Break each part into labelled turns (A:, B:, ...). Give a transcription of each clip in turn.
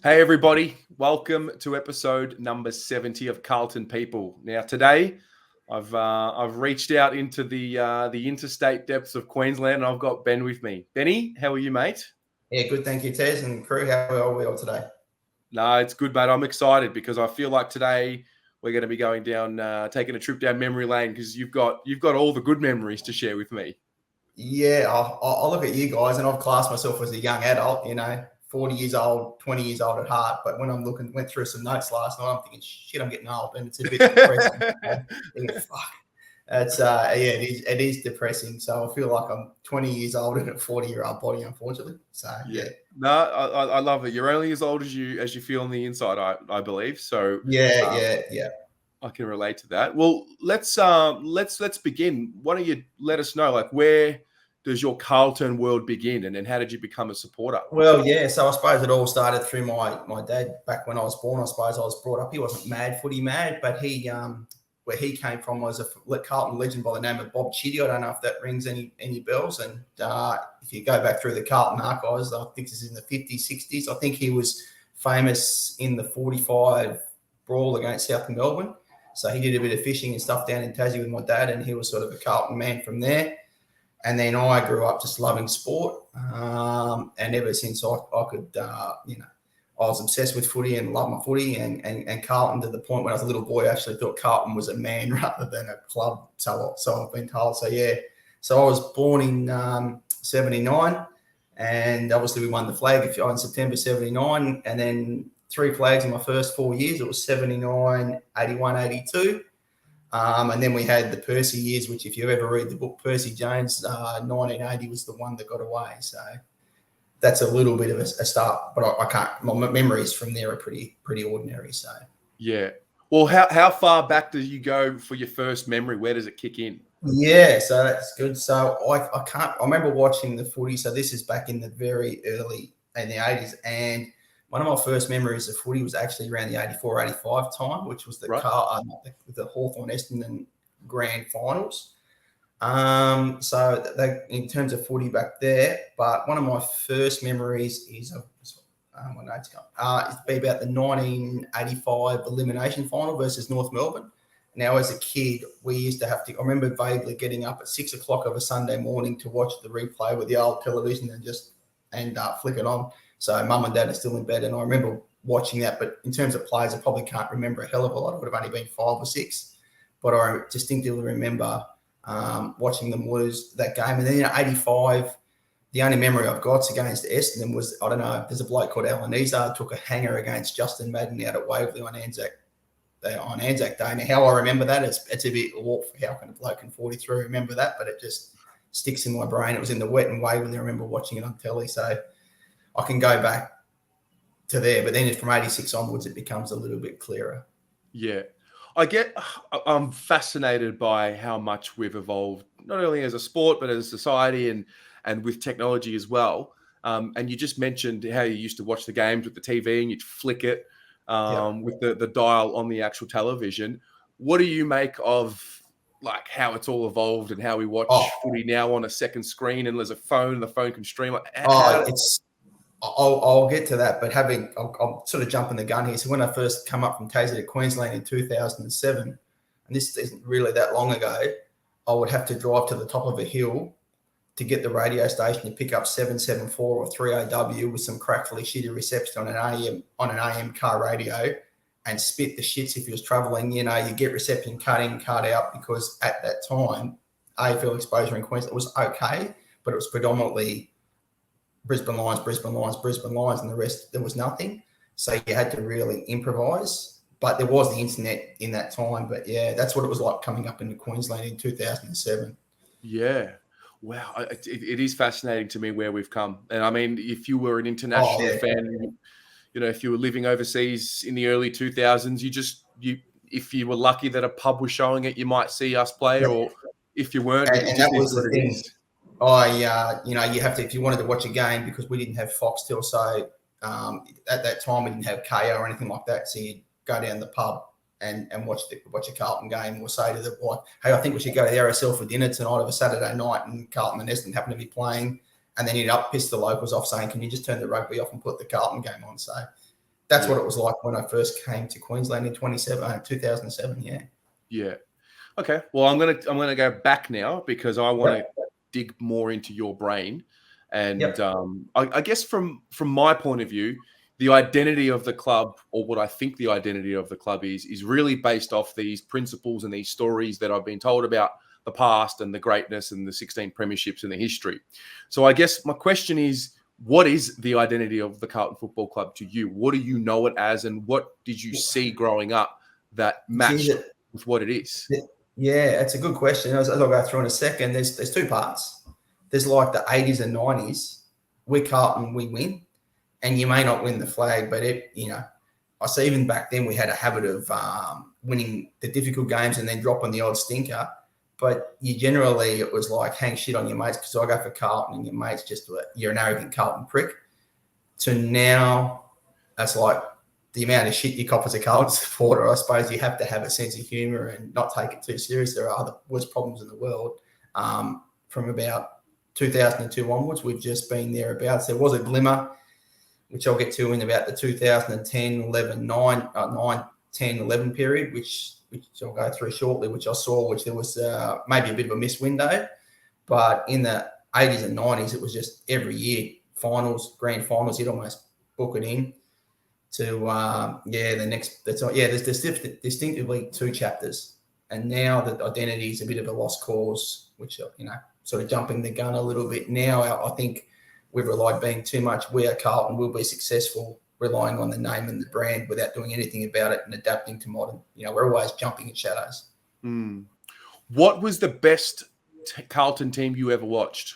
A: Hey everybody, welcome to episode number 70 of Carlton People. Now today, I've reached out into the interstate depths of Queensland, and I've got Ben with me. Benny, how are you, mate?
B: Yeah, good. Thank you, Tez and crew. How are we all today?
A: No, it's good, mate. I'm excited because I feel like today we're going to be going down, taking a trip down memory lane because you've got all the good memories to share with me.
B: Yeah, I look at you guys, and I've classed myself as a young adult. 40 years old, 20 years old at heart. But when went through some notes last night, I'm thinking, shit, I'm getting old, and it's a bit depressing. Thinking, fuck. It's it is depressing. So I feel like I'm 20 years old in a 40-year-old body, unfortunately. So yeah.
A: No, I love it. You're only as old as you feel on the inside, I believe. So
B: Yeah.
A: I can relate to that. Well, let's begin. Why don't you let us know, like, where does your Carlton world begin, and then how did you become a supporter?
B: Well, yeah. So I suppose it all started through my dad back when I was born. I suppose I was brought up. He wasn't footy mad, but he where he came from was a Carlton legend by the name of Bob Chitty. I don't know if that rings any bells. And if you go back through the Carlton archives, I think this is in the 50s, 60s. I think he was famous in the 45 brawl against South Melbourne. So he did a bit of fishing and stuff down in Tassie with my dad, and he was sort of a Carlton man from there. And then I grew up just loving sport. And ever since I could, I was obsessed with footy and loved my footy and Carlton, to the point when I was a little boy, I actually thought Carlton was a man rather than a club. So I've been told. So, yeah. So I was born in 79, and obviously we won the flag in September 79. And then 3 flags in my first 4 years. It was 79, 81, 82. And then we had the Percy years, which if you ever read the book Percy Jones, 1980 was the one that got away. So that's a little bit of a start, but I can't. My memories from there are pretty ordinary. So
A: yeah. Well, how far back do you go for your first memory? Where does it kick in?
B: Yeah, so that's good. So I can't. I remember watching the footy. So this is back in the very early in the 80s, and one of my first memories of footy was actually around the 84-85 time, which was the Hawthorn Essendon grand finals. So in terms of footy back there, but one of my first memories is my notes go. It'd be about the 1985 elimination final versus North Melbourne. Now, as a kid, we used to have to. I remember vaguely getting up at 6 o'clock of a Sunday morning to watch the replay with the old television and flick it on. So mum and dad are still in bed, and I remember watching that. But in terms of players, I probably can't remember a hell of a lot. I would have only been 5 or 6, but I distinctively remember watching them lose that game. And then in 85, the only memory I've got against Essendon was, I don't know, there's a bloke called Alan Izard took a hanger against Justin Madden out at Waverley on Anzac Day. Now, how I remember that, it's a bit awful. How can a bloke in 43 remember that? But it just sticks in my brain. It was in the wet and Waverley. I remember watching it on telly. So I can go back to there. But then from 86 onwards, it becomes a little bit clearer.
A: Yeah. I'm fascinated by how much we've evolved, not only as a sport, but as a society and with technology as well. And you just mentioned how you used to watch the games with the TV and you'd flick it with the dial on the actual television. What do you make of like how it's all evolved and how we watch footy now on a second screen, and there's a phone, the phone can stream?
B: I'll get to that, but I'll sort of jumping the gun here. So when I first come up from Tassie to Queensland in 2007, and this isn't really that long ago, I would have to drive to the top of a hill to get the radio station to pick up 774 or 3AW with some crackly shitty reception on an AM car radio, and spit the shits if he was travelling. You get reception cut in, cut out, because at that time, AFL exposure in Queensland was okay, but it was predominantly Brisbane Lions, and the rest, there was nothing. So you had to really improvise. But there was the internet in that time. But, yeah, that's what it was like coming up into Queensland in 2007.
A: Yeah. Wow. It is fascinating to me where we've come. And, I mean, if you were an international fan, if you were living overseas in the early 2000s, if you were lucky that a pub was showing it, you might see us play, or if you weren't,
B: and that was the thing. You have to, if you wanted to watch a game, because we didn't have Foxtel, so at that time we didn't have KO or anything like that, so you'd go down the pub and watch a Carlton game, or say to the wife, hey, I think we should go to the RSL for dinner tonight of a Saturday night, and Carlton and Essendon happen to be playing, and then you'd piss the locals off saying, can you just turn the rugby off and put the Carlton game on? So that's what it was like when I first came to Queensland in 2007. Yeah.
A: Yeah. Okay. Well, I'm gonna go back now because I want to dig more into your brain, and I guess from my point of view, the identity of the club, or what I think the identity of the club is really based off these principles and these stories that I've been told about the past and the greatness and the 16 premierships and the history. So I guess my question is, what is the identity of the Carlton Football Club to you? What do you know it as, and what did you see growing up that matched with what it is?
B: Yeah, it's a good question. As I'll go through in a second, there's two parts. There's like the 80s and 90s. We Carlton, we win, and you may not win the flag, but I see even back then we had a habit of winning the difficult games and then dropping the odd stinker. But it was like hang shit on your mates because I go for Carlton and your mates you're an arrogant Carlton prick. To now, that's like the amount of shit you cop as a Carlton supporter. I suppose you have to have a sense of humour and not take it too serious. There are other worse problems in the world. From about 2002 onwards, we've just been thereabouts. There was a glimmer, which I'll get to in about the 2010, 11, 9, 10, 11 period, which I'll go through shortly, which I saw, which there was maybe a bit of a missed window. But in the 80s and 90s, it was just every year, finals, grand finals, you'd almost book it in to, the next, there's distinctively two chapters. And now the identity is a bit of a lost cause, which, sort of jumping the gun a little bit. Now I think we've relied being too much. We are Carlton, we'll be successful, relying on the name and the brand without doing anything about it and adapting to modern. We're always jumping at shadows.
A: What was the best Carlton team you ever watched?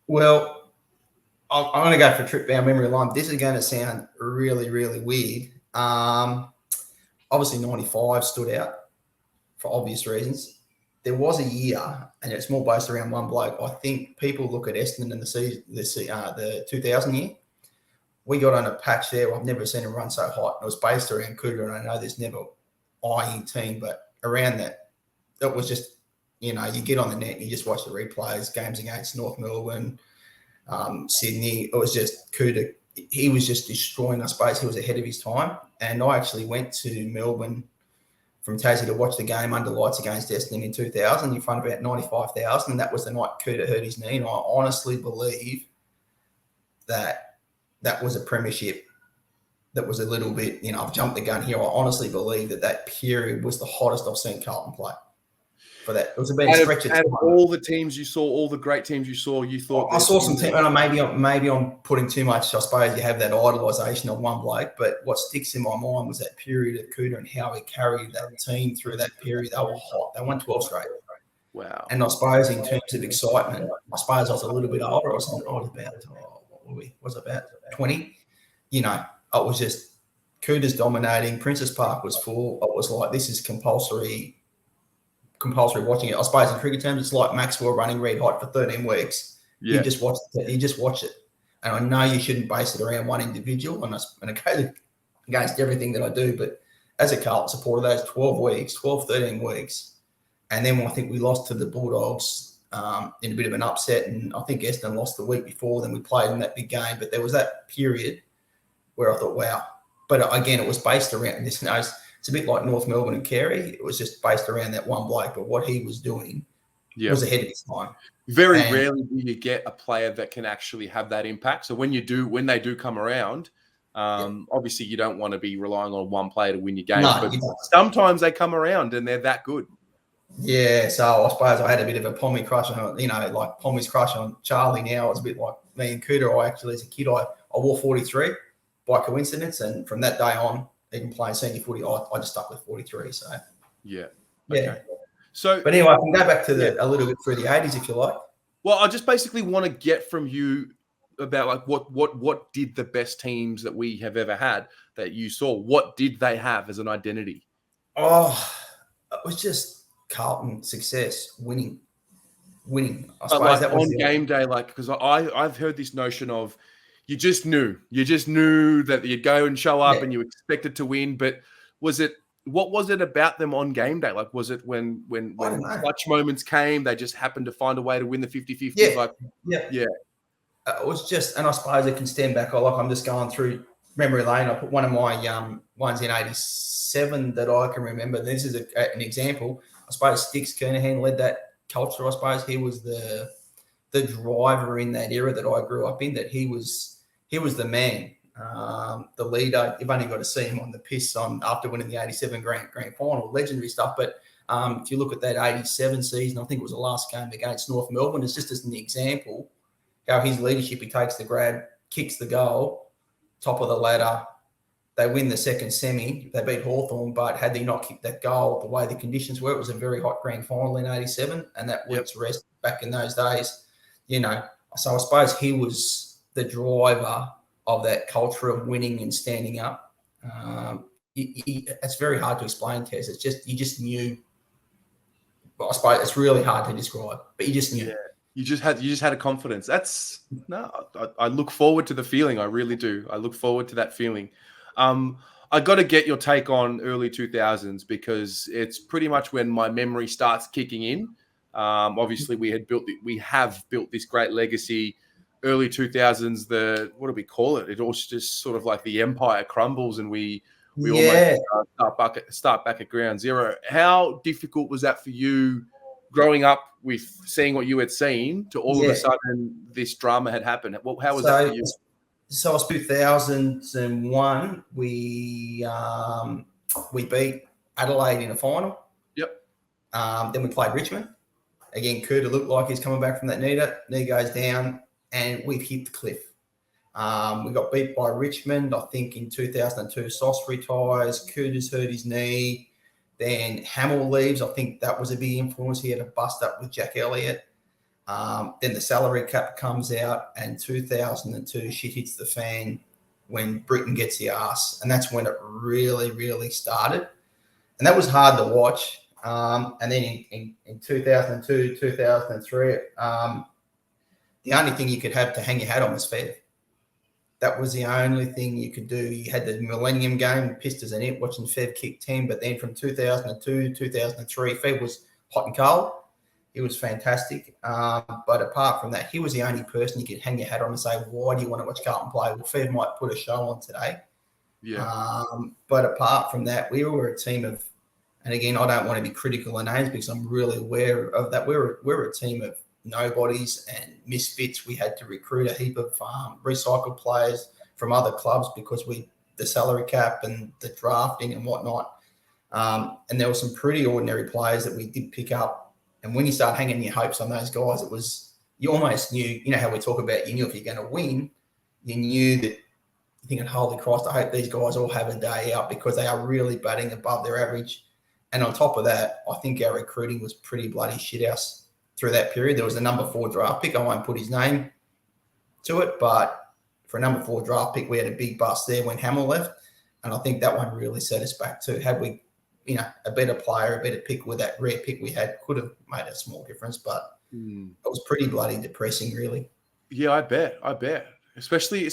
B: Well, I'm going to go for a trip down memory lane. This is going to sound really, really weird. Obviously, 95 stood out for obvious reasons. There was a year, and it's more based around one bloke. I think people look at Essendon in the 2000 year. We got on a patch there. I've never seen him run so hot. It was based around Cougar, and I know there's never eyeing team, but around that, it was just, you get on the net and you just watch the replays, games against North Melbourne, Sydney. It was just Cougar. He was just destroying us. He was ahead of his time. And I actually went to Melbourne from Tassie to watch the game under lights against Essendon in 2000 in front of about 95,000. And that was the night Cougar hurt his knee. And I honestly believe that was a premiership that was a little bit, I've jumped the gun here. I honestly believe that period was the hottest I've seen Carlton play. For that, it was a bit stretch.
A: Out of all the teams you saw, all the great teams you saw, you thought
B: I saw some teams, and maybe I'm putting too much. I suppose you have that idolisation of one bloke, but what sticks in my mind was that period of Cooter and how he carried that team through that period. They were hot. They won 12 straight.
A: Wow.
B: And I suppose in terms of excitement, I suppose I was a little bit older. I was about 20. It was just Cooter's dominating. Princess Park was full. It was like, this is compulsory watching it. I suppose in cricket terms, it's like Maxwell running red hot for 13 weeks. Yeah. You just watch it. And I know you shouldn't base it around one individual, and it goes against everything that I do. But as a Carlton supporter, those 13 weeks, and then I think we lost to the Bulldogs in a bit of an upset, and I think Essendon lost the week before. Then we played in that big game, but there was that period where I thought, wow. But again, it was based around this. It's a bit like North Melbourne and Carey. It was just based around that one bloke, but what he was doing was ahead of his time.
A: Very rarely do you get a player that can actually have that impact. So when they do come around, obviously you don't want to be relying on one player to win your game, but sometimes they come around and they're that good.
B: Yeah, so I suppose I had a bit of a Pommy crush on, like Pommy's crush on Charlie now. It's a bit like me and Cooter. I actually, as a kid, I wore 43 by coincidence, and from that day on, even playing senior footy, I just stuck with 43. So
A: okay. So,
B: but anyway, I can go back to a little bit through the 80s if you like.
A: Well, I just basically want to get from you about like what did the best teams that we have ever had that you saw? What did they have as an identity?
B: Oh, it was just Carlton success, winning. I suppose
A: like
B: that was
A: on game day, like because I've heard this notion of. You just knew that you'd go and show up and you expected to win. But what was it about them on game day? Like, was it when clutch moments came, they just happened to find a way to win the 50-50?
B: It was just, and I suppose it can stand back. I'm just going through memory lane. I put one of my ones in '87 that I can remember. This is an example. I suppose Sticks Kernahan led that culture. I suppose he was the driver in that era that I grew up in. That he was the man, the leader. You've only got to see him on the piss after winning the '87 grand final, legendary stuff. But if you look at that '87 season, I think it was the last game against North Melbourne. It's just as an example how his leadership. He takes the grab, kicks the goal, top of the ladder. They win the second semi. They beat Hawthorn, but had they not kicked that goal, the way the conditions were, it was a very hot grand final in '87, and that week's rest back in those days, So I suppose he was the driver of that culture of winning and standing up. It's very hard to explain, Tess. It's just you just knew. Well, I suppose it's really hard to describe, but you just knew.
A: Yeah. You just had a confidence. I look forward to the feeling. I really do. I look forward to that feeling. I got to get your take on early 2000s because it's pretty much when my memory starts kicking in. Obviously, we have built this great legacy. Early 2000s, what do we call it? It all just sort of like the empire crumbles and we almost start back at ground zero. How difficult was that for you? Growing up with seeing what you had seen to all of a sudden this drama had happened. How was that for you?
B: So it was 2001. We beat Adelaide in a final.
A: Yep.
B: Then we played Richmond. Again, Cooter looked like he's coming back from that knee. Knee goes down and we've hit the cliff. We got beat by Richmond, I think, in 2002. Sauce retires. Cooter's hurt his knee. Then Hamill leaves. I think that was a big influence. He had a bust up with Jack Elliott. Then the salary cap comes out, and 2002 shit hits the fan when Britain gets the arse, and that's when it really, really started. And that was hard to watch. And then in 2002, 2003, the only thing you could have to hang your hat on was Fev. That was the only thing you could do. You had the Millennium Game, pissed as an it, watching Fev kick 10. But then from 2002 to 2003, Fev was hot and cold. He was fantastic. But apart from that, he was the only person you could hang your hat on and say, why do you want to watch Carlton play? Well, Fev might put a show on today.
A: Yeah.
B: But apart from that, we were a team of, and again, I don't want to be critical of names because I'm really aware of that. We're a team of nobodies and misfits. We had to recruit a heap of recycled players from other clubs because the salary cap and the drafting and whatnot. And there were some pretty ordinary players that we did pick up. And when you start hanging your hopes on those guys, you almost knew, how we talk about, you knew if you're going to win, you knew that you're thinking, holy Christ, I hope these guys all have a day out because they are really batting above their average. And on top of that, I think our recruiting was pretty bloody shithouse through that period. There was a number 4 draft pick. I won't put his name to it, but for a number 4 draft pick, we had a big bust there when Hamill left. And I think that one really set us back too. Had we, a better player, a better pick with that rare pick we had, could have made a small difference, but it was pretty bloody depressing, really.
A: Yeah, I bet. Especially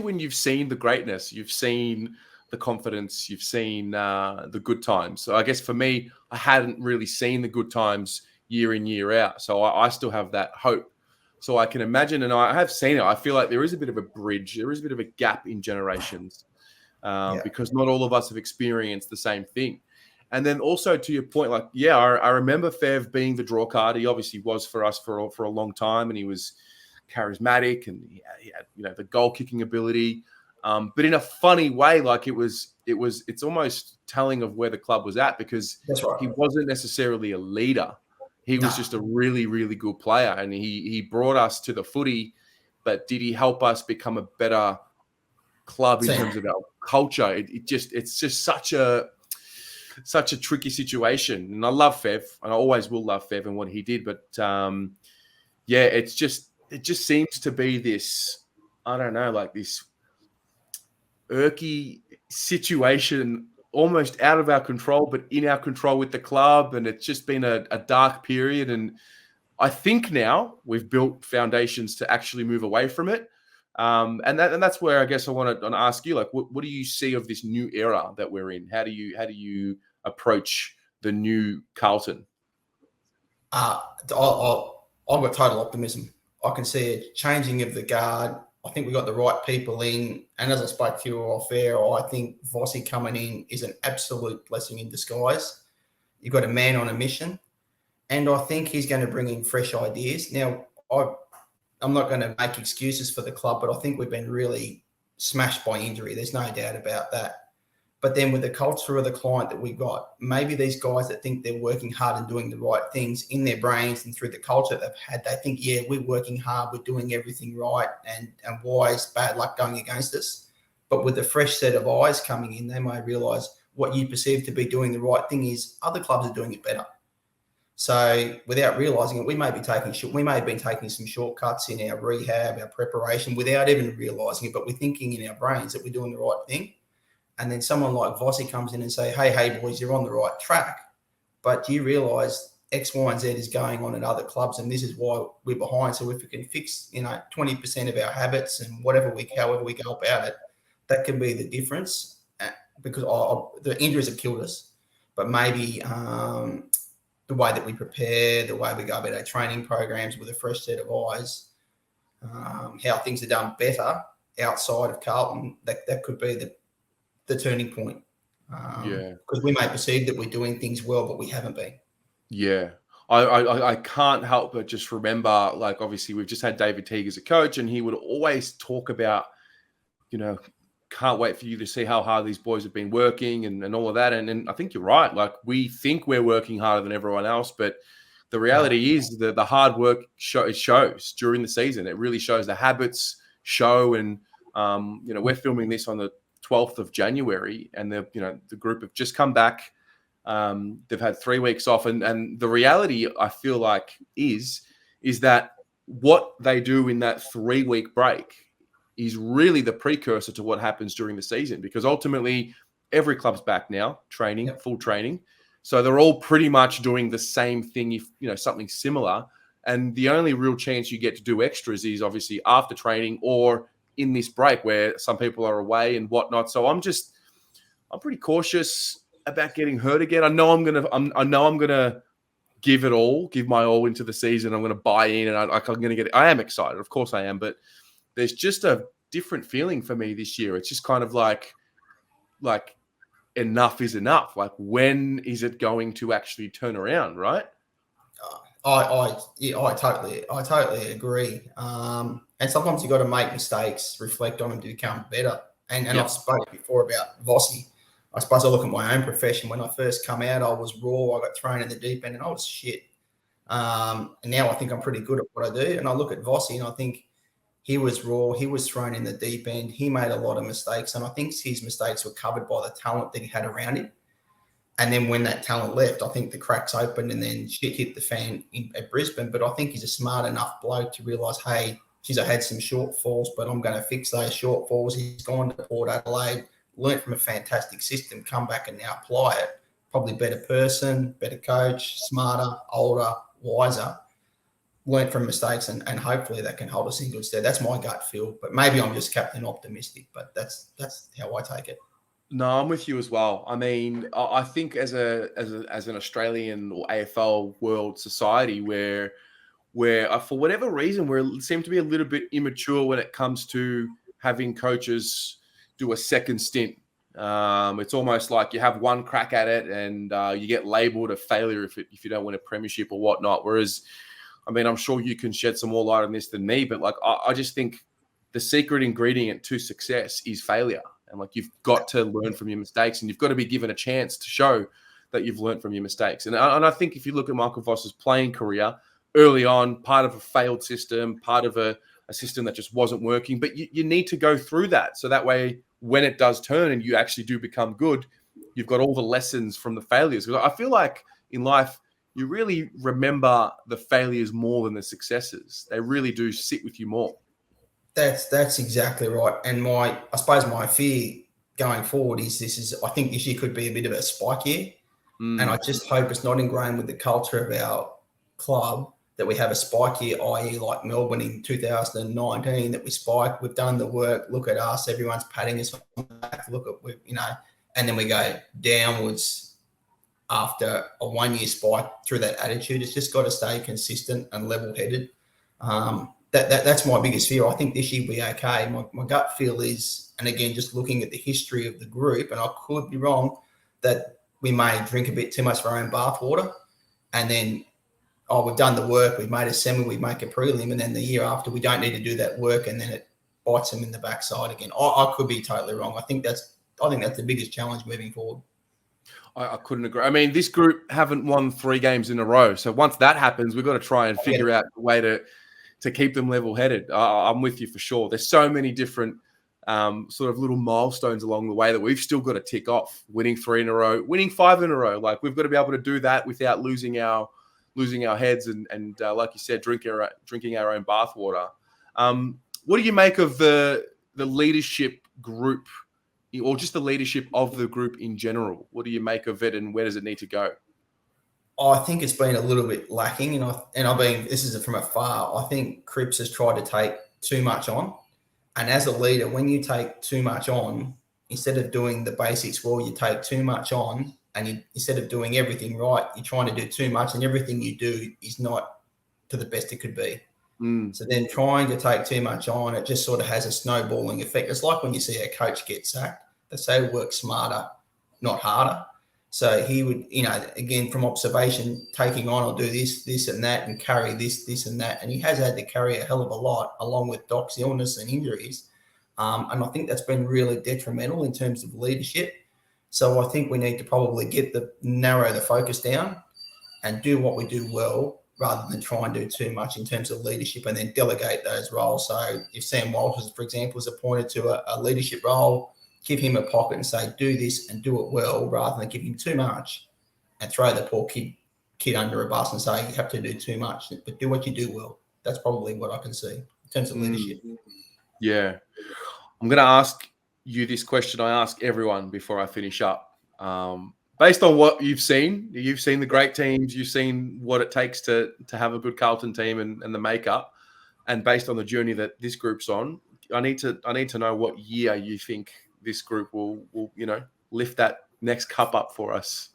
A: when you've seen the greatness, you've seen the confidence, you've seen the good times. So I guess for me, I hadn't really seen the good times year in, year out. So I still have that hope. So I can imagine, and I have seen it, I feel like there is a bit of a bridge. There is a bit of a gap in generations because not all of us have experienced the same thing. And then also to your point, I remember Fev being the draw card. He obviously was for us for a long time, and he was charismatic and he had the goal kicking ability. But in a funny way, it's almost telling of where the club was at because he wasn't necessarily a leader. He was just a really, really good player, and he brought us to the footy. But did he help us become a better club in terms of our culture? It's just such a tricky situation. And I love Fev, and I always will love Fev and what he did. But it just seems to be this, I don't know, like this irky situation, almost out of our control, but in our control with the club. And it's just been a dark period. And I think now we've built foundations to actually move away from it. And that's where I guess I want to ask you, what do you see of this new era that we're in? How do you approach the new Carlton?
B: I've got total optimism. I can see a changing of the guard. I think we got the right people in. And as I spoke to you off air, I think Vossi coming in is an absolute blessing in disguise. You've got a man on a mission. And I think he's going to bring in fresh ideas. Now, I'm not going to make excuses for the club, but I think we've been really smashed by injury. There's no doubt about that. But then with the culture of the client that we got, maybe these guys that think they're working hard and doing the right things in their brains and through the culture they've had, they think, yeah, we're working hard, we're doing everything right, and why is bad luck going against us? But with a fresh set of eyes coming in, they may realise what you perceive to be doing the right thing is other clubs are doing it better. So without realising it, we may have been taking some shortcuts in our rehab, our preparation, without even realising it, but we're thinking in our brains that we're doing the right thing. And then someone like Vossi comes in and say, hey, boys, you're on the right track. But do you realise X, Y, and Z is going on at other clubs, and this is why we're behind. So if we can fix, 20% of our habits and however we go about it, that can be the difference. Because the injuries have killed us. But maybe the way that we prepare, the way we go about our training programs with a fresh set of eyes, how things are done better outside of Carlton, that could be the turning point. Because we may perceive that we're doing things well, but we haven't been.
A: Yeah. I can't help but just remember, like, obviously we've just had David Teague as a coach, and he would always talk about, can't wait for you to see how hard these boys have been working and all of that. And I think you're right. Like, we think we're working harder than everyone else, but the reality is that the hard work shows during the season. It really shows. The habits show. And, we're filming this on the 12th of January, and the group have just come back. They've had 3 weeks off. And the reality, I feel like, is that what they do in that 3-week break is really the precursor to what happens during the season, because ultimately every club's back now training, full training. So they're all pretty much doing the same thing, if something similar. And the only real chance you get to do extras is obviously after training or in this break where some people are away and whatnot. So I'm pretty cautious about getting hurt again. I know I'm gonna give my all into the season. I'm gonna buy in, and I'm gonna get it. I am excited, of course I am, but there's just a different feeling for me this year. It's just kind of like enough is enough. Like, when is it going to actually turn around, right?
B: I totally agree. And sometimes you got to make mistakes, reflect on them to become better. And I've spoken before about Vossi. I suppose I look at my own profession. When I first come out, I was raw. I got thrown in the deep end, and I was shit. And now I think I'm pretty good at what I do. And I look at Vossi, and I think he was raw. He was thrown in the deep end. He made a lot of mistakes, and I think his mistakes were covered by the talent that he had around him. And then when that talent left, I think the cracks opened, and then shit hit the fan at Brisbane. But I think he's a smart enough bloke to realise, hey, geez, I had some shortfalls, but I'm going to fix those shortfalls. He's gone to Port Adelaide, learnt from a fantastic system, come back and now apply it. Probably better person, better coach, smarter, older, wiser. Learnt from mistakes, and hopefully that can hold us in good stead. That's my gut feel, but maybe I'm just Captain Optimistic, but that's how I take it.
A: No, I'm with you as well. I mean, I think as an Australian or AFL world society where for whatever reason we seem to be a little bit immature when it comes to having coaches do a second stint. It's almost like you have one crack at it, and you get labelled a failure if you don't win a premiership or whatnot. Whereas, I mean, I'm sure you can shed some more light on this than me, but like I just think the secret ingredient to success is failure. And like, you've got to learn from your mistakes, and you've got to be given a chance to show that you've learned from your mistakes. And I think if you look at Michael Voss's playing career early on, part of a failed system, part of a system that just wasn't working, but you need to go through that. So that way, when it does turn and you actually do become good, you've got all the lessons from the failures. Because I feel like in life, you really remember the failures more than the successes. They really do sit with you more.
B: That's exactly right. And I suppose my fear going forward is I think this year could be a bit of a spike year. And I just hope it's not ingrained with the culture of our club that we have a spike year, i.e. like Melbourne in 2019, that we spike, we've done the work, look at us, everyone's patting us on the back, look at, and then we go downwards after a 1 year spike through that attitude. It's just got to stay consistent and level-headed. that's my biggest fear. I think this year will be okay. My gut feel is, and again, just looking at the history of the group, and I could be wrong, that we may drink a bit too much of our own bathwater, and then, we've done the work, we've made a semi, we make a prelim, and then the year after we don't need to do that work, and then it bites them in the backside again. I could be totally wrong. I think that's the biggest challenge moving forward.
A: I couldn't agree. I mean, this group haven't won 3 games in a row. So once that happens, we've got to try and figure out a way to keep them level-headed. I'm with you for sure. There's so many different sort of little milestones along the way that we've still got to tick off. Winning 3 in a row, winning 5 in a row. Like, we've got to be able to do that without losing our heads and like you said, drinking our own bathwater. What do you make of the leadership group, or just the leadership of the group in general? What do you make of it, and where does it need to go?
B: I think it's been a little bit lacking, this is from afar. I think Cripps has tried to take too much on, and as a leader, when you take too much on, instead of doing the basics well, you take too much on, and instead of doing everything right, you're trying to do too much, and everything you do is not to the best it could be. So then trying to take too much on, it just sort of has a snowballing effect. It's like when you see a coach get sacked. They say work smarter, not harder. So he would, again, from observation, taking on, I'll do this and that, and carry this and that. And he has had to carry a hell of a lot, along with Doc's illness and injuries. And I think that's been really detrimental in terms of leadership. So I think we need to probably narrow the focus down and do what we do well, rather than try and do too much in terms of leadership and then delegate those roles. So if Sam Walters, for example, is appointed to a leadership role, give him a pocket and say, do this and do it well, rather than give him too much and throw the poor kid under a bus and say, you have to do too much, but do what you do well. That's probably what I can see in terms of leadership.
A: Yeah. I'm going to ask you this question I ask everyone before I finish up. Based on what you've seen the great teams, you've seen what it takes to have a good Carlton team and the makeup, and based on the journey that this group's on, I need to know what year you think this group will lift that next cup up for us.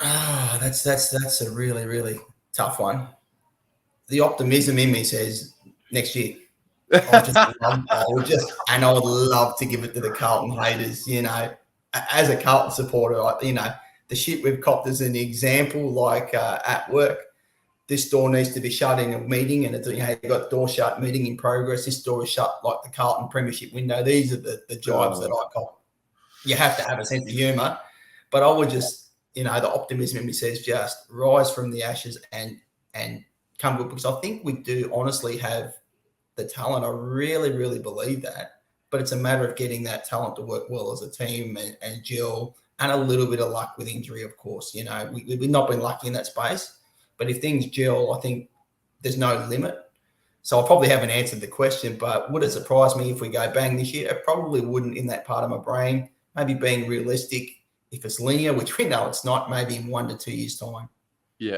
B: That's a really, really tough one. The optimism in me says next year. I would love to give it to the Carlton haters. As a Carlton supporter, the shit we've copped as an example, like at work, this door needs to be shut in a meeting, and you've got door shut, meeting in progress. This door is shut, like the Carlton premiership window. These are the jobs that I cop. You have to have a sense of humour, but I would just, the optimism in me says just rise from the ashes and come good, because I think we do honestly have the talent. I really, really believe that, but it's a matter of getting that talent to work well as a team and gel. And a little bit of luck with injury, of course. We've not been lucky in that space. But if things gel, I think there's no limit. So I probably haven't answered the question, but would it surprise me if we go bang this year? It probably wouldn't in that part of my brain. Maybe being realistic, if it's linear, which we know it's not, maybe in 1 to 2 years' time.
A: Yeah.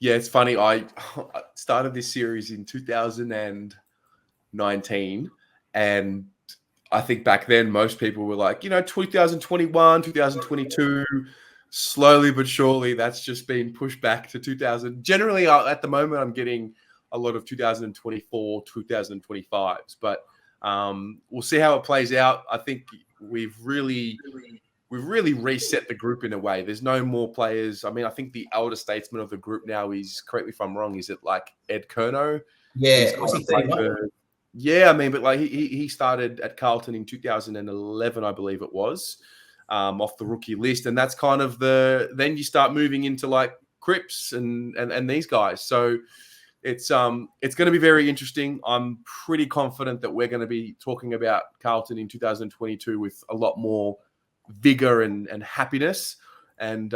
A: Yeah, it's funny. I started this series in 2019, and I think back then most people were like, 2021, 2022, slowly but surely that's just been pushed back to 2000. Generally, at the moment, I'm getting a lot of 2024, 2025s, but we'll see how it plays out. I think we've really reset the group in a way. There's no more players. I mean, I think the elder statesman of the group now is, correct me if I'm wrong, is it like Ed Kerno?
B: Yeah,
A: yeah, I mean, but like he started at Carlton in 2011, I believe it was, off the rookie list, and that's kind of then you start moving into like Cripps and these guys. So it's going to be very interesting. I'm pretty confident that we're going to be talking about Carlton in 2022 with a lot more vigor and happiness. And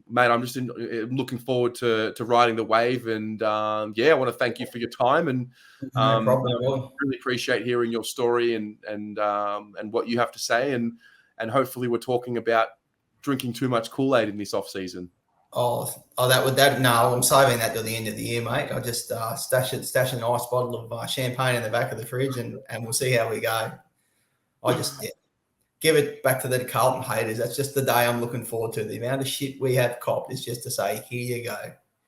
A: mate, I'm just looking forward to riding the wave. And I want to thank you for your time, and
B: no problem at all.
A: Really appreciate hearing your story and what you have to say. And hopefully we're talking about drinking too much Kool-Aid in this off season.
B: No, I'm saving that till the end of the year, mate. I just stash a nice bottle of champagne in the back of the fridge, and we'll see how we go. I just give it back to the Carlton haters. That's just the day I'm looking forward to. The amount of shit we have copped is just to say, here you go.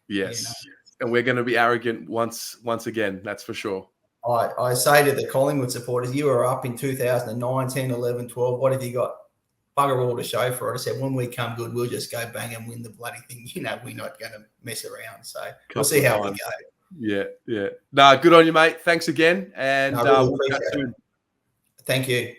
A: Yes. And we're going to be arrogant once again. That's for sure.
B: I say to the Collingwood supporters, you were up in 2009, 10, 11, 12. What have you got? Bugger all to show for it. I said, when we come good, we'll just go bang and win the bloody thing. You know, we're not going to mess around. So we'll see how we go.
A: Yeah. No, good on you, mate. Thanks again. And
B: I really
A: we'll chat
B: appreciate
A: soon.
B: it. Thank you.